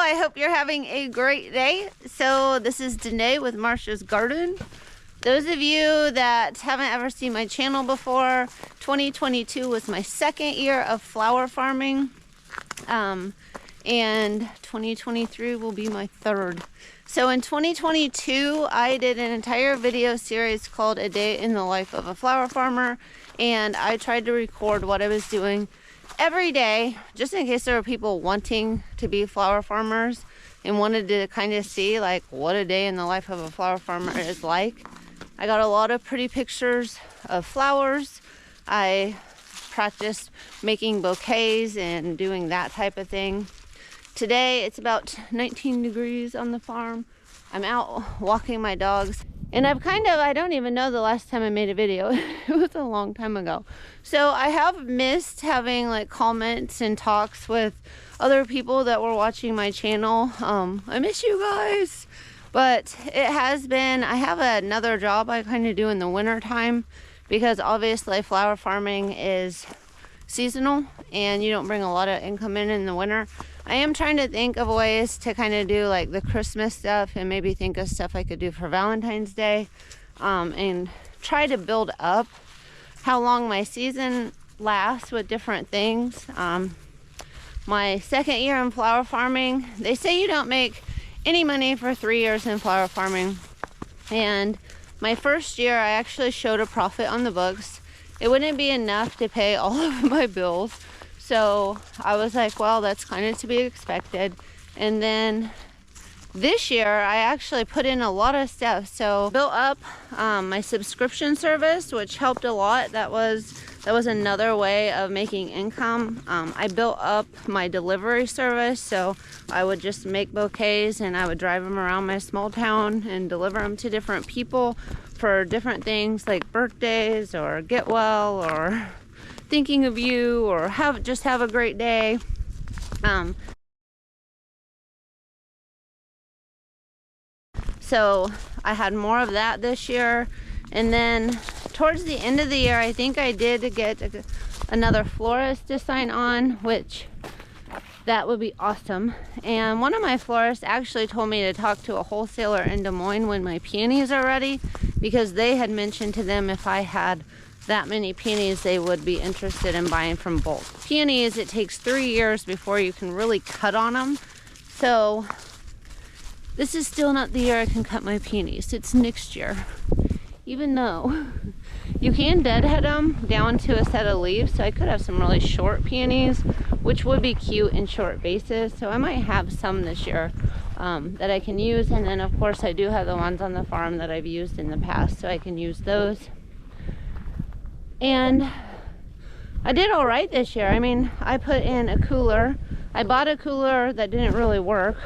I hope you're having a great day. So this is Danae with Marsh's Garden. Those of you that haven't ever seen my channel before, 2022 was my second year of flower farming, and 2023 will be my third. So in 2022, I did an entire video series called A Day in the Life of a Flower Farmer, and I tried to record what I was doing every day, just in case there were people wanting to be flower farmers and wanted to kind of see like what a day in the life of a flower farmer is like. I got a lot of pretty pictures of flowers. I practiced making bouquets and doing that type of thing. Today it's about 19 degrees on the farm. I'm out walking my dogs. And I don't even know the last time I made a video. It was a long time ago. So I have missed having like comments and talks with other people that were watching my channel. I miss you guys. But it has been, I have another job I kind of do in the winter time, because obviously flower farming is seasonal and you don't bring a lot of income in the winter. I am trying to think of ways to kind of do like the Christmas stuff and maybe think of stuff I could do for Valentine's Day, and try to build up how long my season lasts with different things. My second year in flower farming, they say you don't make any money for 3 years in flower farming, and my first year I actually showed a profit on the books. It wouldn't be enough to pay all of my bills, so I was like, well, that's kind of to be expected. And then this year I actually put in a lot of stuff. So built up my subscription service, which helped a lot. That was another way of making income. I built up my delivery service, so I would just make bouquets and I would drive them around my small town and deliver them to different people for different things like birthdays or get well or thinking of you or just have a great day. So I had more of that this year. And then towards the end of the year, I think I did get another florist to sign on, which that would be awesome. And one of my florists actually told me to talk to a wholesaler in Des Moines when my peonies are ready, because they had mentioned to them if I had that many peonies, they would be interested in buying from bulk. Peonies, it takes 3 years before you can really cut on them. So this is still not the year I can cut my peonies. It's next year. Even though you can deadhead them down to a set of leaves, so I could have some really short peonies, which would be cute in short vases. So I might have some this year that I can use. And then of course I do have the ones on the farm that I've used in the past, so I can use those. And I did all right this year. I mean, I put in a cooler. I bought a cooler that didn't really work.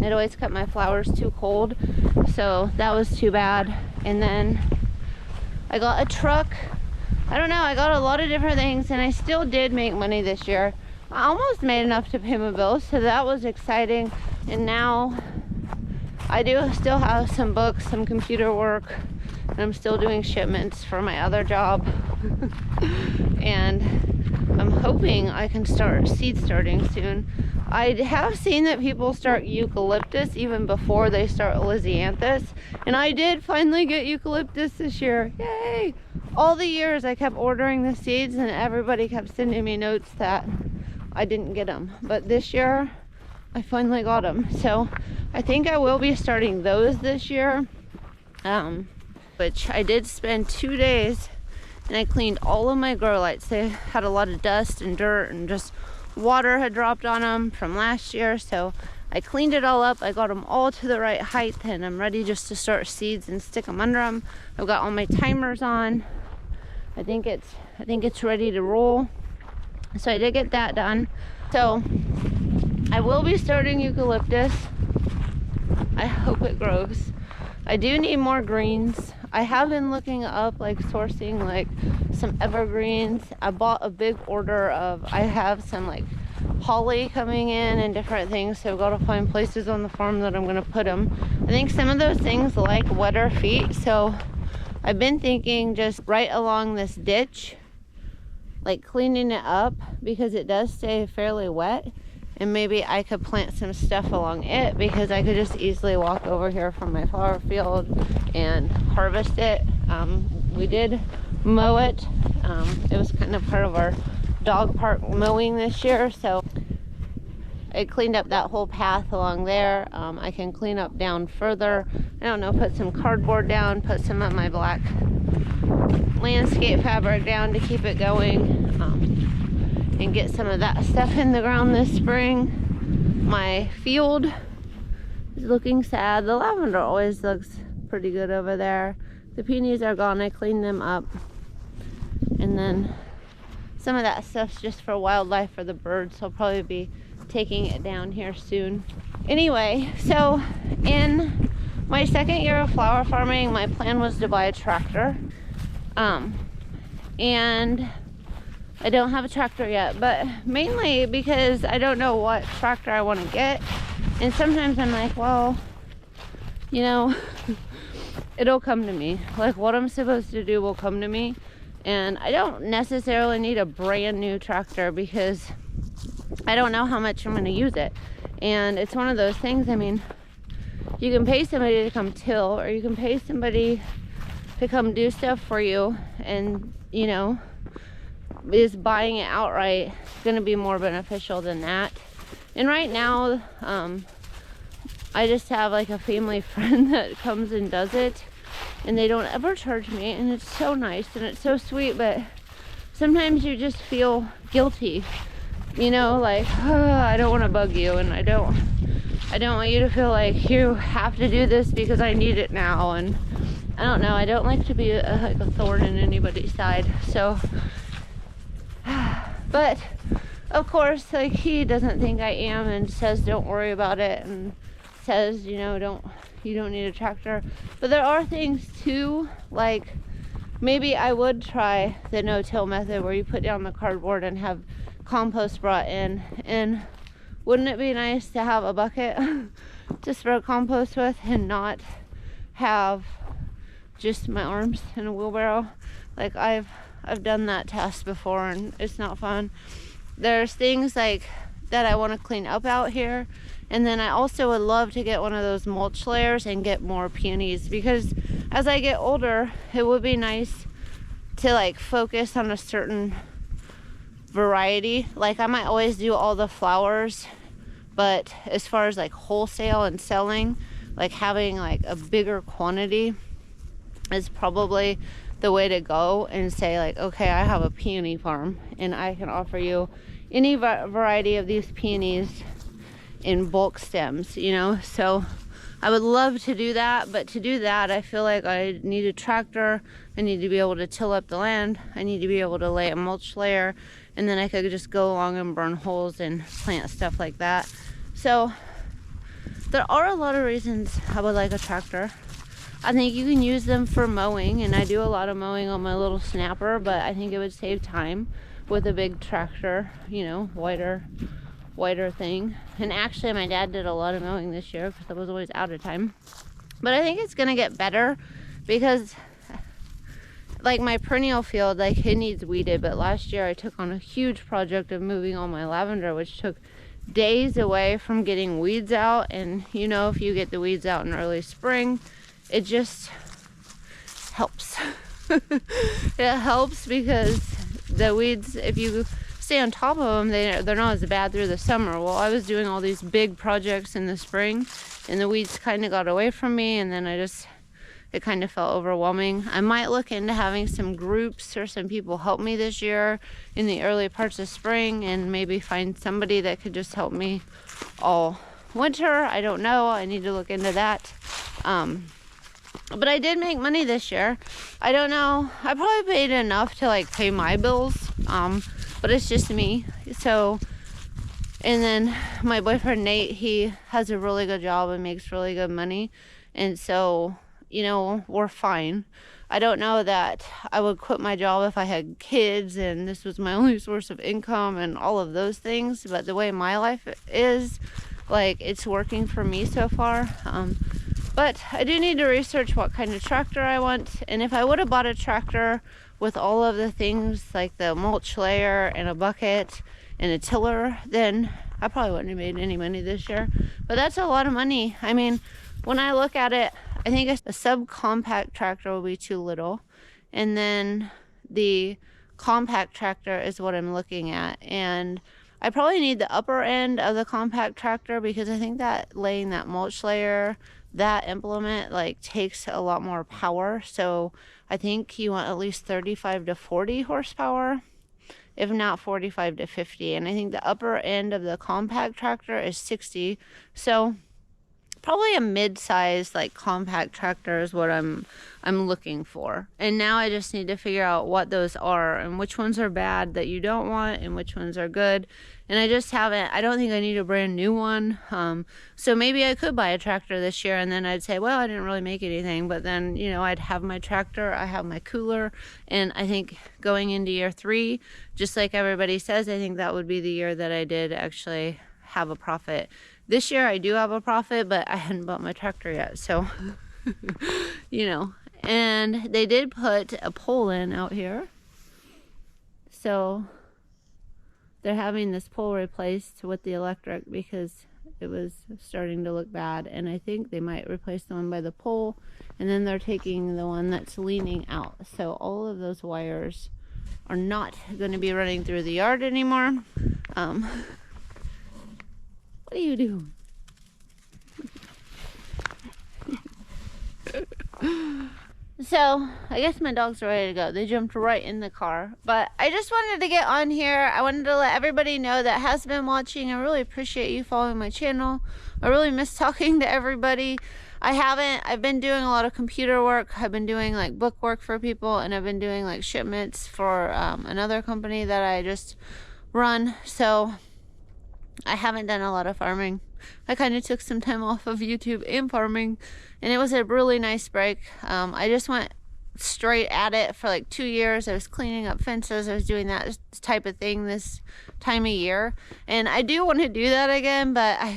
It always kept my flowers too cold, so that was too bad. And then I got a truck. I don't know, I got a lot of different things, and I still did make money this year. I almost made enough to pay my bills, so that was exciting. And now I do still have some books, some computer work, and I'm still doing shipments for my other job. And I'm hoping I can start seed starting soon. I have seen that people start eucalyptus even before they start lisianthus, and I did finally get eucalyptus this year. Yay! All the years I kept ordering the seeds and everybody kept sending me notes that I didn't get them, but this year I finally got them. So I think I will be starting those this year, which I did spend 2 days, and I cleaned all of my grow lights. They had a lot of dust and dirt and just water had dropped on them from last year, so I cleaned it all up. I got them all to the right height, and I'm ready just to start seeds and stick them under them. I've got all my timers on. I think it's ready to roll. So I did get that done. So I will be starting eucalyptus. I hope it grows. I do need more greens. I have been looking up like sourcing like some evergreens. I bought a big order of, I have some like holly coming in and different things, so I've got to find places on the farm that I'm going to put them. I think some of those things like wetter feet, so I've been thinking just right along this ditch, like cleaning it up, because it does stay fairly wet, and maybe I could plant some stuff along it, because I could just easily walk over here from my flower field and harvest it. We did mow it. It was kind of part of our dog park mowing this year, so I cleaned up that whole path along there. I can clean up down further. I don't know, put some cardboard down, put some of my black landscape fabric down to keep it going, and get some of that stuff in the ground this spring. My field is looking sad. The lavender always looks pretty good over there. The peonies are gone. I cleaned them up. And then some of that stuff's just for wildlife, for the birds, so I'll probably be taking it down here soon. Anyway, so in my second year of flower farming, my plan was to buy a tractor. And I don't have a tractor yet, but mainly because I don't know what tractor I want to get. And sometimes I'm like, well, you know, it'll come to me. Like, what I'm supposed to do will come to me. And I don't necessarily need a brand new tractor, because I don't know how much I'm going to use it. And it's one of those things, I mean, you can pay somebody to come till, or you can pay somebody to come do stuff for you, and, you know, is buying it outright going to be more beneficial than that. And right now, I just have like a family friend that comes and does it, and they don't ever charge me, and it's so nice and it's so sweet. But sometimes you just feel guilty, you know, like, oh, I don't want to bug you, and I don't want you to feel like you have to do this because I need it now. And I don't know, I don't like to be like a thorn in anybody's side. So, but of course, like, he doesn't think I am, and says don't worry about it, and says, you know, you don't need a tractor. But there are things too, like maybe I would try the no-till method, where you put down the cardboard and have compost brought in. And wouldn't it be nice to have a bucket to spread compost with, and not have just my arms in a wheelbarrow? Like, I've done that test before, and it's not fun. There's things like that I want to clean up out here. And then I also would love to get one of those mulch layers and get more peonies, because as I get older, it would be nice to like focus on a certain variety. Like, I might always do all the flowers, but as far as like wholesale and selling, like having like a bigger quantity is probably the way to go, and say like, okay, I have a peony farm and I can offer you any variety of these peonies in bulk stems, you know. So I would love to do that, but to do that, I feel like I need a tractor. I need to be able to till up the land. I need to be able to lay a mulch layer, and then I could just go along and burn holes and plant stuff like that. So there are a lot of reasons I would like a tractor. I think you can use them for mowing, and I do a lot of mowing on my little snapper, but I think it would save time with a big tractor, you know, wider thing. And actually my dad did a lot of mowing this year, because I was always out of time. But I think it's gonna get better, because like my perennial field, like, it needs weeded. But last year I took on a huge project of moving all my lavender, which took days away from getting weeds out. And you know, if you get the weeds out in early spring, it just helps. It helps, because the weeds, if you stay on top of them, they're not as bad through the summer. Well, I was doing all these big projects in the spring, and the weeds kind of got away from me, and then it kind of felt overwhelming. I might look into having some groups or some people help me this year in the early parts of spring, and maybe find somebody that could just help me all winter. I don't know. I need to look into that. But I did make money this year. I don't know. I probably paid enough to like pay my bills. But it's just me. So, and then my boyfriend Nate, he has a really good job and makes really good money. And so, you know, we're fine. I don't know that I would quit my job if I had kids and this was my only source of income and all of those things. But the way my life is, like, it's working for me so far. But I do need to research what kind of tractor I want. And if I would have bought a tractor with all of the things like the mulch layer and a bucket and a tiller, then I probably wouldn't have made any money this year, but that's a lot of money. I mean, when I look at it, I think a subcompact tractor will be too little, and then the compact tractor is what I'm looking at, and I probably need the upper end of the compact tractor because I think that laying that mulch layer, that implement like takes a lot more power. So I think you want at least 35 to 40 horsepower, if not 45 to 50. And I think the upper end of the compact tractor is 60. So probably a mid-sized like compact tractor is what I'm looking for. And now I just need to figure out what those are and which ones are bad that you don't want and which ones are good. And I just haven't, I don't think I need a brand new one. So maybe I could buy a tractor this year and then I'd say, well, I didn't really make anything. But then, you know, I'd have my tractor, I have my cooler. And I think going into year 3, just like everybody says, I think that would be the year that I did actually have a profit. This year I do have a profit, but I hadn't bought my tractor yet. So, you know, and they did put a pole in out here. So they're having this pole replaced with the electric because it was starting to look bad. And I think they might replace the one by the pole. And then they're taking the one that's leaning out. So all of those wires are not going to be running through the yard anymore. What are you doing? So, I guess my dogs are ready to go. They jumped right in the car. But I just wanted to get on here. I wanted to let everybody know that has been watching. I really appreciate you following my channel. I really miss talking to everybody. I've been doing a lot of computer work. I've been doing like book work for people, and I've been doing like shipments for another company that I just run. So I haven't done a lot of farming. I kind of took some time off of YouTube and farming, and it was a really nice break. I just went straight at it for like 2 years. I was cleaning up fences. I was doing that type of thing this time of year, and I do want to do that again, but I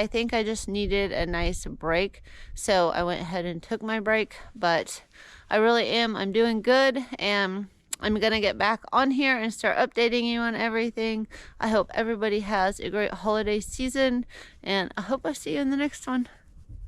think I just needed a nice break, so I went ahead and took my break. But I really am. I'm doing good, and I'm gonna get back on here and start updating you on everything. I hope everybody has a great holiday season, and I hope I see you in the next one.